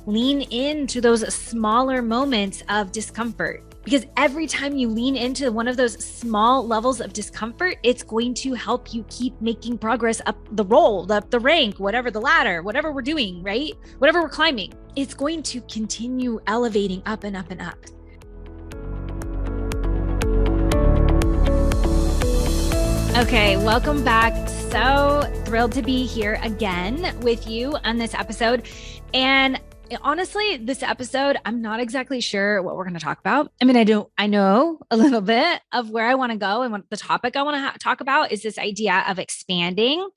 lean into those smaller moments of discomfort. Because every time you lean into one of those small levels of discomfort, it's going to help you keep making progress up the roll, up the rank, whatever the ladder, whatever we're doing, right? Whatever we're climbing, it's going to continue elevating up and up and up. Okay, welcome back. So thrilled to be here again with you on this episode. And honestly, this episode, I'm not exactly sure what we're going to talk about. I mean, I know a little bit of where I want to go, and what the topic I want to talk about is this idea of expanding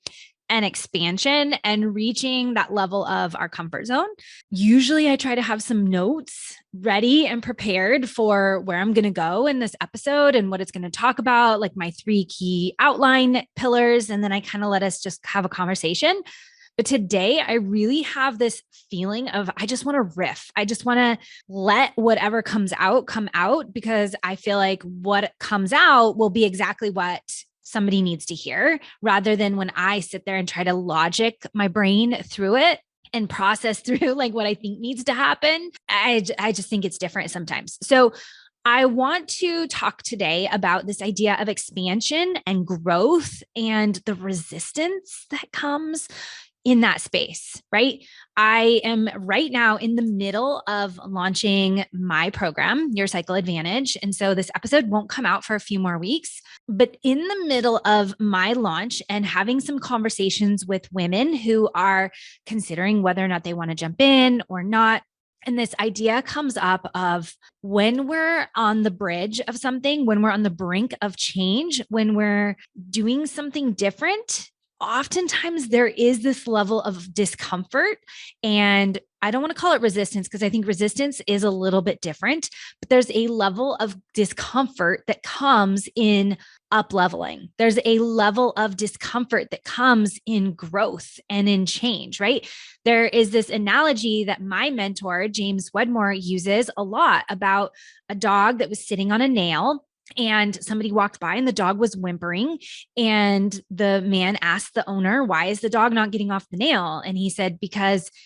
and expansion and reaching that level of our comfort zone. Usually I try to have some notes ready and prepared for where I'm going to go in this episode and what it's going to talk about, like my 3 key outline pillars. And then I kind of let us just have a conversation. But today I really have this feeling of, I just want to riff. I just want to let whatever comes out, come out, because I feel like what comes out will be exactly what somebody needs to hear, rather than when I sit there and try to logic my brain through it and process through like what I think needs to happen. I just think it's different sometimes. So I want to talk today about this idea of expansion and growth and the resistance that comes in that space, right? I am right now in the middle of launching my program, Your Cycle Advantage. And so this episode won't come out for a few more weeks, but in the middle of my launch and having some conversations with women who are considering whether or not they want to jump in or not. And this idea comes up of when we're on the bridge of something, when we're on the brink of change, when we're doing something different, oftentimes there is this level of discomfort, and I don't want to call it resistance because I think resistance is a little bit different, but there's a level of discomfort that comes in up leveling. There's a level of discomfort that comes in growth and in change, right? There is this analogy that my mentor, James Wedmore, uses a lot about a dog that was sitting on a nail. And somebody walked by and the dog was whimpering. And the man asked the owner, why is the dog not getting off the nail? And he said,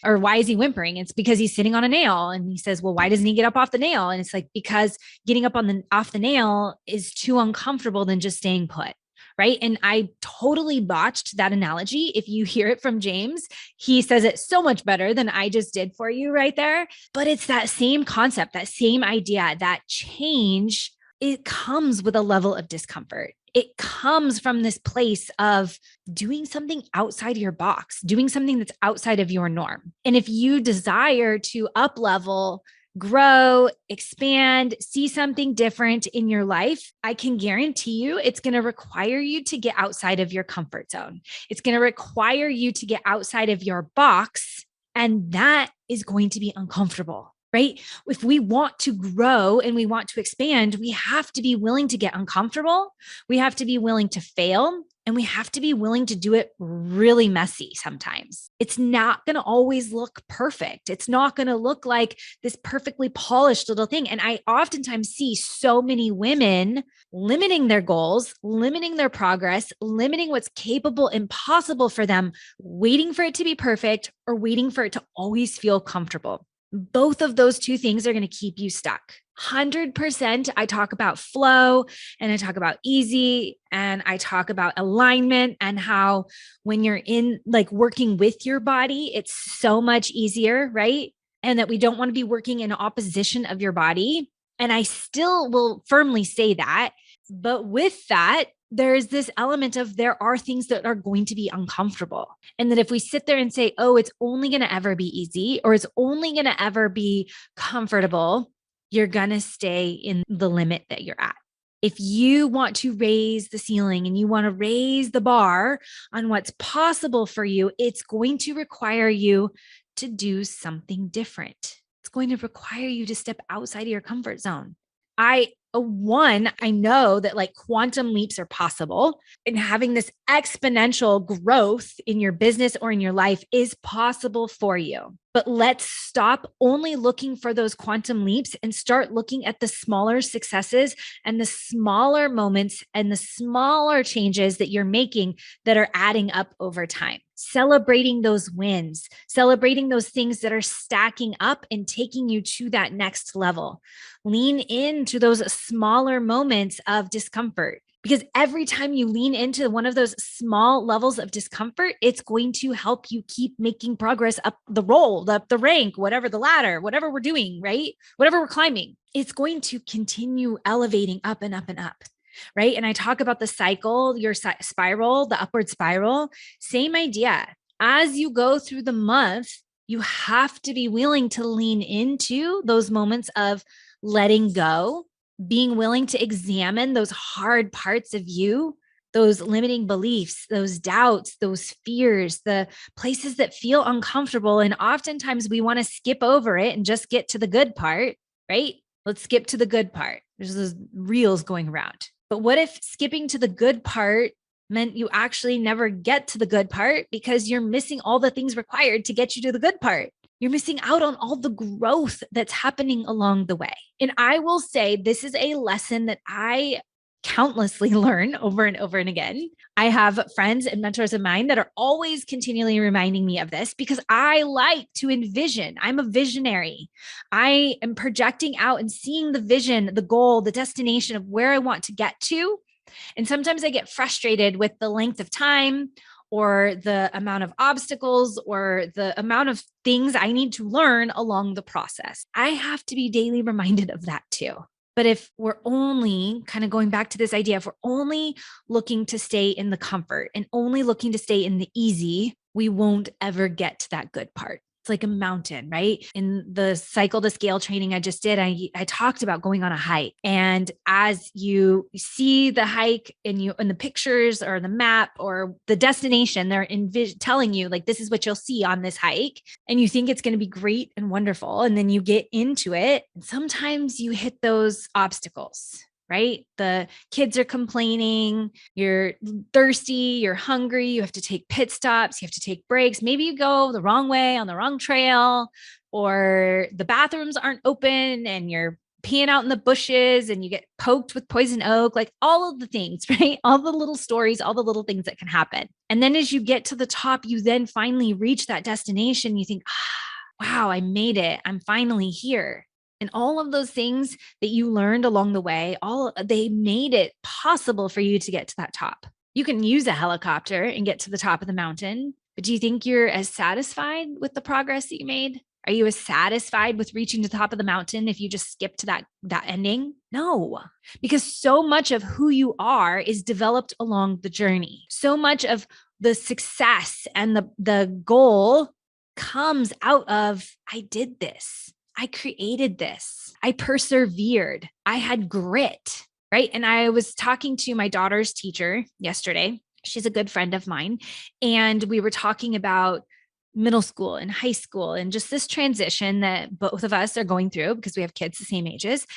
why is he whimpering? It's because he's sitting on a nail. And he says, well, why doesn't he get up off the nail? And it's like, because getting up off the nail is too uncomfortable than just staying put. Right. And I totally botched that analogy. If you hear it from James, he says it so much better than I just did for you right there. But it's that same concept, that same idea, that change, it comes with a level of discomfort. It comes from this place of doing something outside your box, doing something that's outside of your norm. And if you desire to up level, grow, expand, see something different in your life, I can guarantee you it's going to require you to get outside of your comfort zone. It's going to require you to get outside of your box. And that is going to be uncomfortable. Right? If we want to grow and we want to expand, we have to be willing to get uncomfortable. We have to be willing to fail, and we have to be willing to do it really messy sometimes. It's not going to always look perfect. It's not going to look like this perfectly polished little thing. And I oftentimes see so many women limiting their goals, limiting their progress, limiting what's capable and possible for them, waiting for it to be perfect or waiting for it to always feel comfortable. Both of those two things are going to keep you stuck. 100%. I talk about flow and I talk about easy and I talk about alignment and how when you're in like working with your body, it's so much easier, right? And that we don't want to be working in opposition of your body. And I still will firmly say that. But with that, there's this element of there are things that are going to be uncomfortable. And that if we sit there and say, oh, it's only going to ever be easy or it's only going to ever be comfortable, you're going to stay in the limit that you're at. If you want to raise the ceiling and you want to raise the bar on what's possible for you, it's going to require you to do something different. It's going to require you to step outside of your comfort zone. I know that like quantum leaps are possible, and having this exponential growth in your business or in your life is possible for you. But let's stop only looking for those quantum leaps and start looking at the smaller successes and the smaller moments and the smaller changes that you're making that are adding up over time. Celebrating those wins, celebrating those things that are stacking up and taking you to that next level. Lean into those smaller moments of discomfort. Because every time you lean into one of those small levels of discomfort, it's going to help you keep making progress up the roll, up the rank, whatever the ladder, whatever we're doing, right? Whatever we're climbing, it's going to continue elevating up and up and up, right? And I talk about the cycle, your spiral, the upward spiral, same idea. As you go through the month, you have to be willing to lean into those moments of letting go, being willing to examine those hard parts of you, those limiting beliefs, those doubts, those fears, the places that feel uncomfortable. And oftentimes we want to skip over it and just get to the good part, right? Let's skip to the good part. There's those reels going around. But what if skipping to the good part meant you actually never get to the good part because you're missing all the things required to get you to the good part? You're missing out on all the growth that's happening along the way. And I will say this is a lesson that I countlessly learn over and over and again. I have friends and mentors of mine that are always continually reminding me of this because I like to envision. I'm a visionary. I am projecting out and seeing the vision, the goal, the destination of where I want to get to. And sometimes I get frustrated with the length of time or the amount of obstacles or the amount of things I need to learn along the process. I have to be daily reminded of that too. But if we're only kind of going back to this idea, if we're only looking to stay in the comfort and only looking to stay in the easy, we won't ever get to that good part. It's like a mountain, right? In the cycle to scale training I just did, I talked about going on a hike. And as you see the hike in the pictures or the map or the destination, they're telling you like, this is what you'll see on this hike. And you think it's going to be great and wonderful. And then you get into it. And sometimes you hit those obstacles, right? The kids are complaining, you're thirsty, you're hungry, you have to take pit stops, you have to take breaks. Maybe you go the wrong way on the wrong trail, or the bathrooms aren't open and you're peeing out in the bushes and you get poked with poison oak, like all of the things, right? All the little stories, all the little things that can happen. And then as you get to the top, you then finally reach that destination. You think, wow, I made it. I'm finally here. And all of those things that you learned along the way, they made it possible for you to get to that top. You can use a helicopter and get to the top of the mountain, but do you think you're as satisfied with the progress that you made? Are you as satisfied with reaching the top of the mountain if you just skip to that ending? No, because so much of who you are is developed along the journey. So much of the success and the goal comes out of, I did this. I created this. I persevered. I had grit, right? And I was talking to my daughter's teacher yesterday. She's a good friend of mine. And we were talking about middle school and high school and just this transition that both of us are going through because we have kids the same ages,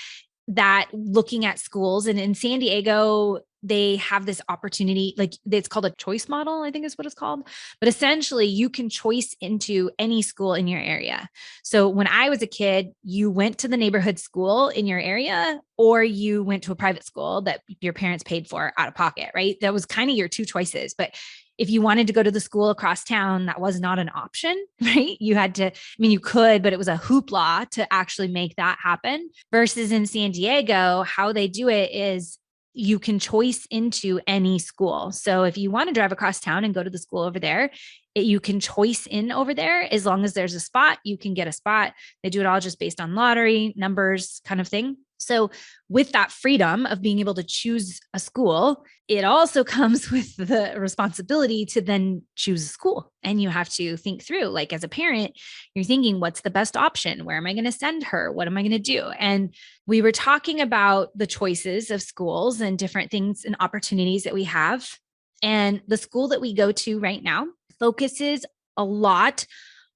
that looking at schools. And in San Diego, they have this opportunity, like it's called a choice model, I think is what it's called. But essentially you can choice into any school in your area. So when I was a kid, you went to the neighborhood school in your area, or you went to a private school that your parents paid for out of pocket, right? That was kind of your two choices. But if you wanted to go to the school across town, that was not an option, right? You had to, you could, but it was a hoopla to actually make that happen. Versus in San Diego, how they do it is you can choice into any school. So if you want to drive across town and go to the school over there, you can choice in over there. As long as there's a spot, you can get a spot. They do it all just based on lottery, numbers kind of thing. So with that freedom of being able to choose a school, it also comes with the responsibility to then choose a school. And you have to think through, like as a parent, you're thinking, what's the best option? Where am I going to send her? What am I going to do? And we were talking about the choices of schools and different things and opportunities that we have. And the school that we go to right now focuses a lot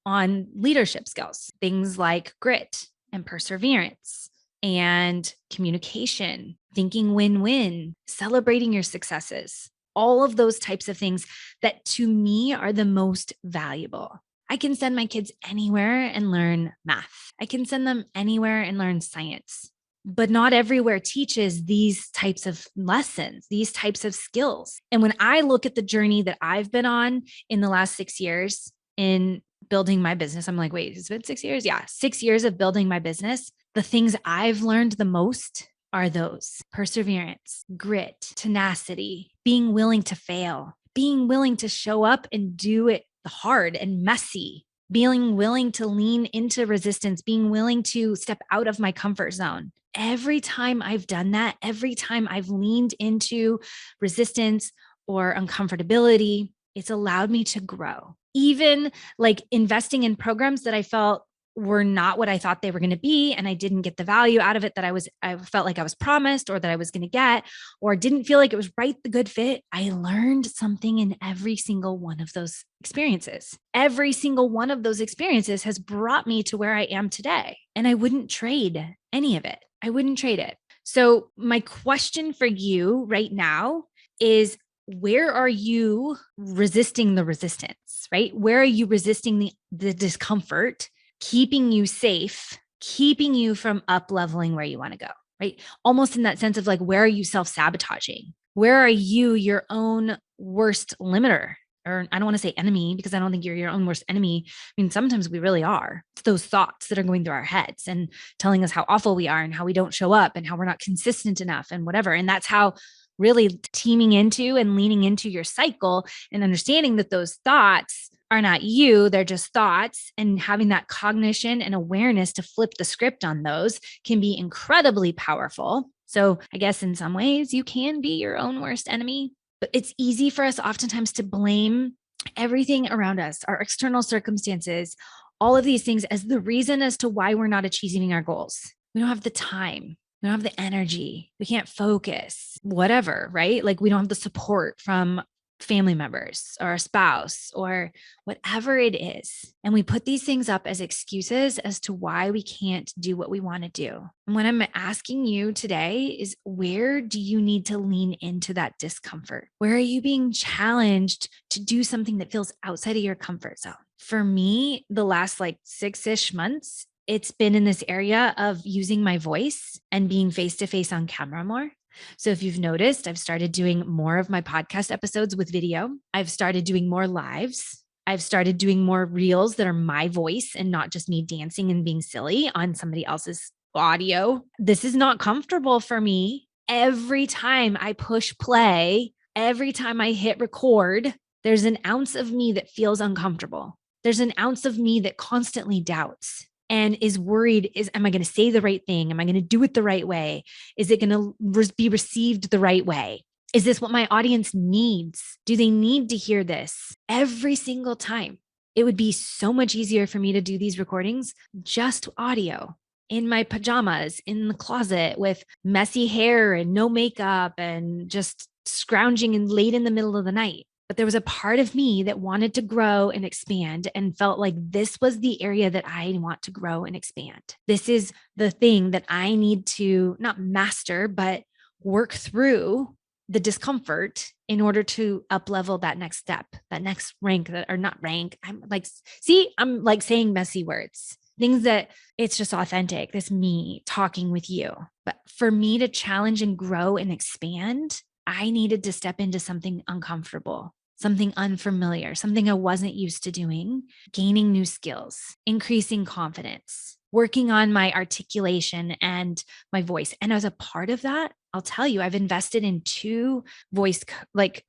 on leadership skills, things like grit and perseverance and communication, thinking win-win, celebrating your successes, all of those types of things that to me are the most valuable. I can send my kids anywhere and learn math. I can send them anywhere and learn science. But not everywhere teaches these types of lessons, these types of skills. And when I look at the journey that I've been on in the last 6 years in building my business, I'm like, wait, it's been 6 years? Yeah, 6 years of building my business. The things I've learned the most are those: perseverance, grit, tenacity, being willing to fail, being willing to show up and do it hard and messy, being willing to lean into resistance, being willing to step out of my comfort zone. Every time I've done that, every time I've leaned into resistance or uncomfortability, it's allowed me to grow. Even like investing in programs that I felt were not what I thought they were going to be, and I didn't get the value out of it that I felt like I was promised or that I was going to get, or didn't feel like it was the good fit. I learned something in every single one of those experiences. Every single one of those experiences has brought me to where I am today, and I wouldn't trade any of it. I wouldn't trade it. So my question for you right now is, where are you resisting the resistance, right? Where are you resisting the discomfort, keeping you safe, keeping you from up leveling where you want to go, right? Almost in that sense of like, where are you self-sabotaging? Where are you your own worst limiter? Or I don't want to say enemy, because I don't think you're your own worst enemy. I mean, sometimes we really are. It's those thoughts that are going through our heads and telling us how awful we are and how we don't show up and how we're not consistent enough and whatever. And that's how really teaming into and leaning into your cycle and understanding that those thoughts are not you, they're just thoughts, and having that cognition and awareness to flip the script on those can be incredibly powerful. So I guess in some ways you can be your own worst enemy, but it's easy for us oftentimes to blame everything around us, our external circumstances, all of these things as the reason as to why we're not achieving our goals. We don't have the time. We don't have the energy. We can't focus, whatever, right? Like we don't have the support from family members or a spouse or whatever it is. And we put these things up as excuses as to why we can't do what we want to do. And what I'm asking you today is, where do you need to lean into that discomfort? Where are you being challenged to do something that feels outside of your comfort zone? For me, the last like 6-ish months, it's been in this area of using my voice and being face to face on camera more. So if you've noticed, I've started doing more of my podcast episodes with video. I've started doing more lives. I've started doing more reels that are my voice and not just me dancing and being silly on somebody else's audio. This is not comfortable for me. Every time I push play, every time I hit record, there's an ounce of me that feels uncomfortable. There's an ounce of me that constantly doubts and is worried, am I going to say the right thing? Am I going to do it the right way? Is it going to be received the right way? Is this what my audience needs? Do they need to hear this? Every single time. It would be so much easier for me to do these recordings, just audio, in my pajamas, in the closet with messy hair and no makeup and just scrounging and late in the middle of the night. But there was a part of me that wanted to grow and expand and felt like this was the area that I want to grow and expand. This is the thing that I need to not master, but work through the discomfort in order to up level that next step, that next rank, or not rank. I'm like saying messy words, things that it's just authentic. This me talking with you. But for me to challenge and grow and expand, I needed to step into something uncomfortable, something unfamiliar, something I wasn't used to doing, gaining new skills, increasing confidence, working on my articulation and my voice. And as a part of that, I'll tell you, I've invested in 2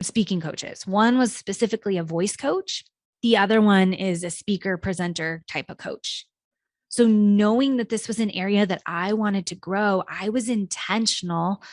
speaking coaches. One was specifically a voice coach. The other one is a speaker presenter type of coach. So knowing that this was an area that I wanted to grow, I was intentional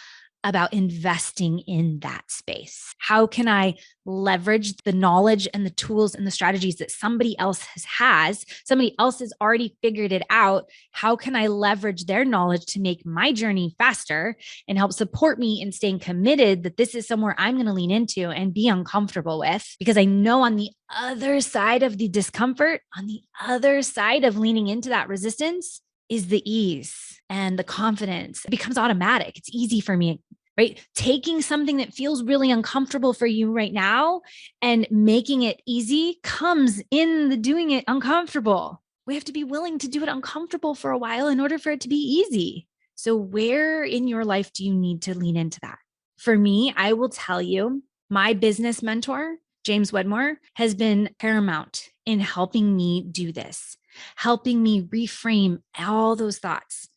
about investing in that space. How can I leverage the knowledge and the tools and the strategies that somebody else has? Somebody else has already figured it out. How can I leverage their knowledge to make my journey faster and help support me in staying committed that this is somewhere I'm going to lean into and be uncomfortable with? Because I know on the other side of the discomfort, on the other side of leaning into that resistance, is the ease and the confidence. It becomes automatic. It's easy for me. right? Taking something that feels really uncomfortable for you right now and making it easy comes in the doing it uncomfortable. We have to be willing to do it uncomfortable for a while in order for it to be easy. So where in your life do you need to lean into that? For me, I will tell you, my business mentor, James Wedmore, has been paramount in helping me do this, helping me reframe all those thoughts,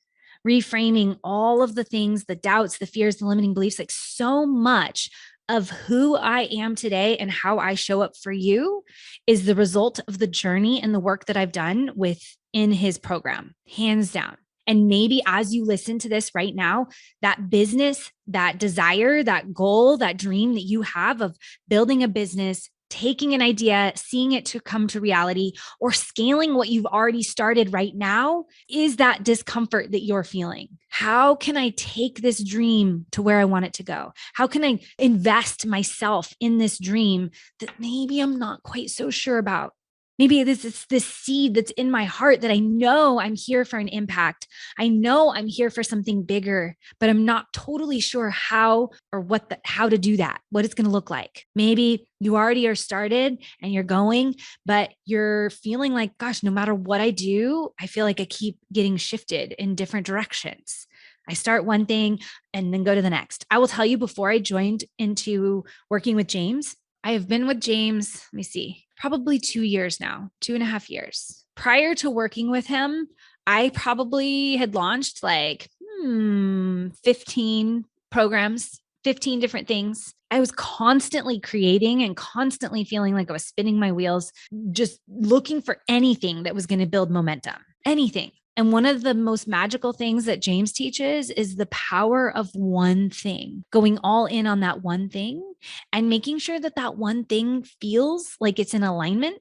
reframing all of the things, the doubts, the fears, the limiting beliefs, like so much of who I am today and how I show up for you is the result of the journey and the work that I've done within his program, hands down. And maybe as you listen to this right now, that business, that desire, that goal, that dream that you have of building a business, taking an idea, seeing it to come to reality, or scaling what you've already started right now is that discomfort that you're feeling. How can I take this dream to where I want it to go? How can I invest myself in this dream that maybe I'm not quite so sure about? Maybe this is this seed that's in my heart that I know I'm here for an impact. I know I'm here for something bigger, but I'm not totally sure how or how to do that, what it's going to look like. Maybe you already are started and you're going, but you're feeling like, gosh, no matter what I do, I feel like I keep getting shifted in different directions. I start one thing and then go to the next. I will tell you, before I joined into working with James, I have been with James, let me see, probably 2 years now, 2.5 years. Prior to working with him, I probably had launched like 15 programs, 15 different things. I was constantly creating and constantly feeling like I was spinning my wheels, just looking for anything that was going to build momentum, anything. And one of the most magical things that James teaches is the power of one thing, going all in on that one thing and making sure that that one thing feels like it's in alignment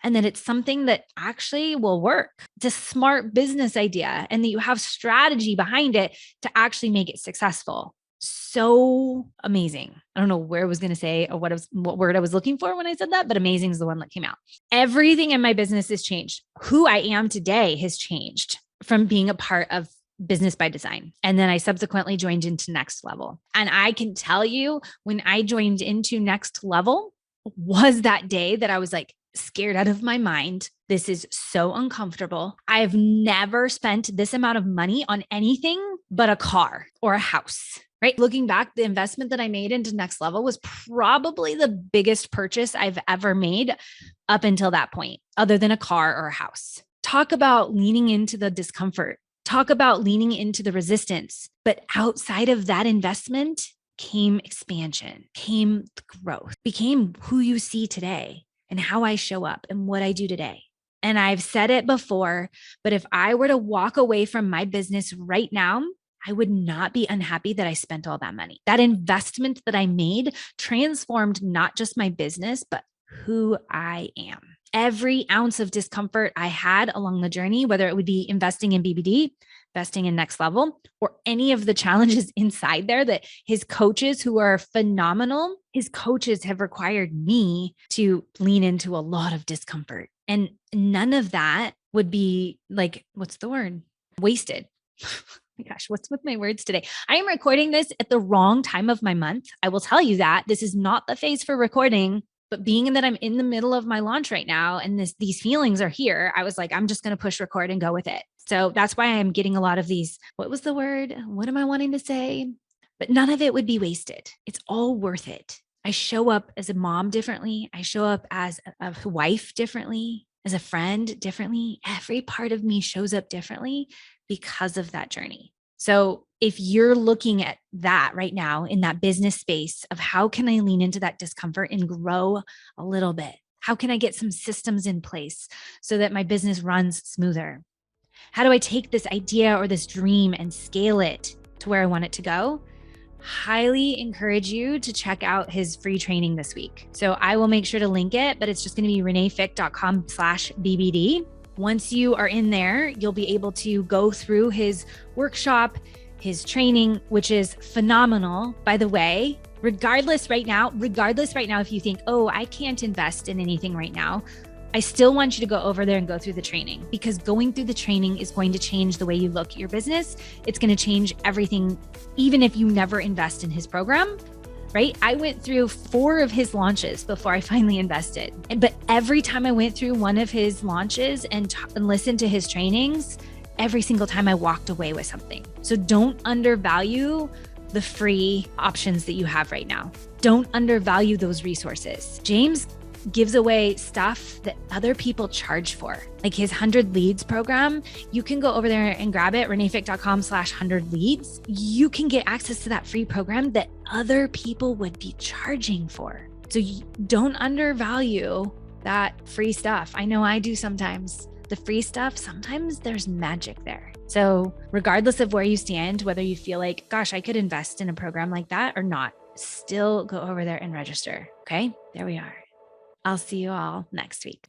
and that it's something that actually will work. It's a smart business idea and that you have strategy behind it to actually make it successful. So amazing. I don't know where I was going to say or what word I was looking for when I said that, but amazing is the one that came out. Everything in my business has changed. Who I am today has changed from being a part of Business by Design. And then I subsequently joined into Next Level. And I can tell you, when I joined into Next Level was that day that I was like scared out of my mind. This is so uncomfortable. I've never spent this amount of money on anything but a car or a house. Right? Looking back, the investment that I made into Next Level was probably the biggest purchase I've ever made up until that point, other than a car or a house. Talk about leaning into the discomfort. Talk about leaning into the resistance. But outside of that investment came expansion, came growth, became who you see today and how I show up and what I do today. And I've said it before, but if I were to walk away from my business right now, I would not be unhappy that I spent all that money. That investment that I made transformed not just my business, but who I am. Every ounce of discomfort I had along the journey, whether it would be investing in BBD, investing in Next Level, or any of the challenges inside there that his coaches, who are phenomenal, his coaches have required me to lean into a lot of discomfort. And none of that would be like, what's the word? Wasted. My gosh, what's with my words today? I am recording this at the wrong time of my month. I will tell you that this is not the phase for recording, but being that I'm in the middle of my launch right now and these feelings are here, I was like, I'm just going to push record and go with it. So that's why I'm getting a lot of these. What was the word? What am I wanting to say? But none of it would be wasted. It's all worth it. I show up as a mom differently. I show up as a wife differently, as a friend differently. Every part of me shows up differently because of that journey. So if you're looking at that right now in that business space of how can I lean into that discomfort and grow a little bit? How can I get some systems in place so that my business runs smoother? How do I take this idea or this dream and scale it to where I want it to go? Highly encourage you to check out his free training this week. So I will make sure to link it, but it's just going to be reneefick.com/BBD. Once you are in there, you'll be able to go through his workshop, his training, which is phenomenal, by the way. Regardless right now, if you think, oh, I can't invest in anything right now, I still want you to go over there and go through the training, because going through the training is going to change the way you look at your business. It's going to change everything, even if you never invest in his program, right? I went through 4 of his launches before I finally invested. But every time I went through one of his launches and listened to his trainings, every single time I walked away with something. So don't undervalue the free options that you have right now. Don't undervalue those resources. James gives away stuff that other people charge for, like his 100 leads program. You can go over there and grab it, reneefick.com/100 leads. You can get access to that free program that other people would be charging for. So don't undervalue that free stuff. I know I do sometimes. The free stuff, sometimes there's magic there. So regardless of where you stand, whether you feel like, gosh, I could invest in a program like that or not, still go over there and register. Okay, there we are. I'll see you all next week.